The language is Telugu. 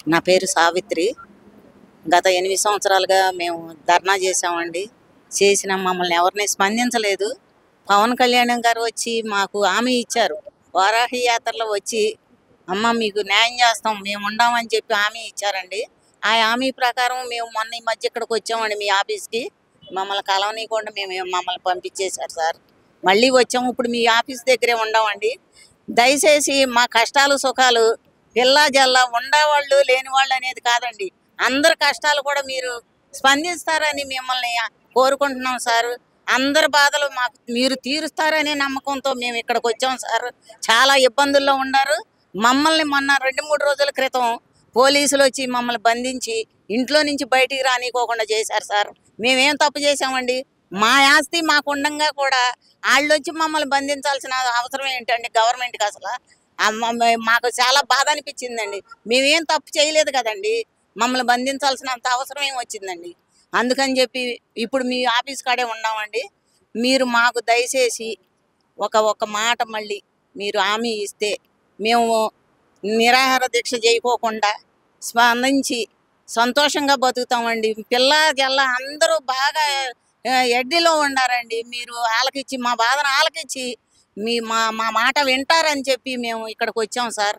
నా పేరు సావిత్రి. గత 8 సంవత్సరాలుగా మేము ధర్నా చేశామండి. చేసినా మమ్మల్ని ఎవరిని స్పందించలేదు. పవన్ కళ్యాణ్ గారు వచ్చి మాకు హామీ ఇచ్చారు. వారాహి యాత్రలో వచ్చి, "అమ్మ మీకు న్యాయం చేస్తాం, మేము ఉండామని" చెప్పి హామీ ఇచ్చారండి. ఆ హామీ ప్రకారం మేము మొన్న ఈ మధ్య ఇక్కడికి వచ్చామండి మీ ఆఫీస్‌కి. మమ్మల్ని కలవనీయకుండా మమ్మల్ని పంపించేశారు సార్. మళ్ళీ వచ్చాము. ఇప్పుడు మీ ఆఫీస్ దగ్గరే ఉండామండి. దయచేసి మా కష్టాలు, సుఖాలు పిల్లా జల్లా ఉండేవాళ్ళు, లేనివాళ్ళు అనేది కాదండి. అందరి కష్టాలు కూడా మీరు స్పందిస్తారని మిమ్మల్ని కోరుకుంటున్నాం సారు. అందరి బాధలు మాకు మీరు తీరుస్తారనే నమ్మకంతో మేము ఇక్కడికి వచ్చాం సార్. చాలా ఇబ్బందుల్లో ఉన్నారు. మమ్మల్ని మొన్న 2, 3 రోజుల క్రితం పోలీసులు వచ్చి మమ్మల్ని బంధించి ఇంట్లో నుంచి బయటికి రానికోకుండా చేశారు సార్. మేమేం తప్పు చేశామండి? మా ఆస్తి మాకు ఉండంగా కూడా ఆళ్ళొచ్చి మమ్మల్ని బంధించాల్సిన అవసరం ఏంటండి గవర్నమెంట్‌కి అసల? మాకు చాలా బాధ అనిపించిందండి. మేమేం తప్పు చేయలేదు కదండీ! మమ్మల్ని బంధించాల్సినంత అవసరం ఏమొచ్చిందండి? అందుకని చెప్పి ఇప్పుడు మీ ఆఫీస్ కాడే ఉన్నామండి. మీరు మాకు దయచేసి ఒక మాట మళ్ళీ మీరు హామీ ఇస్తే మేము నిరాహార దీక్ష చేయకోకుండా స్పందించి సంతోషంగా బతుకుతామండి. పిల్లా జల్లా అందరూ బాగా ఎడ్డిలో ఉన్నారండి. మీరు ఆలకిచ్చి మా బాధను ఆలకిచ్చి మా మా మాట వింటారని చెప్పి మేము ఇక్కడికొచ్చాం సార్.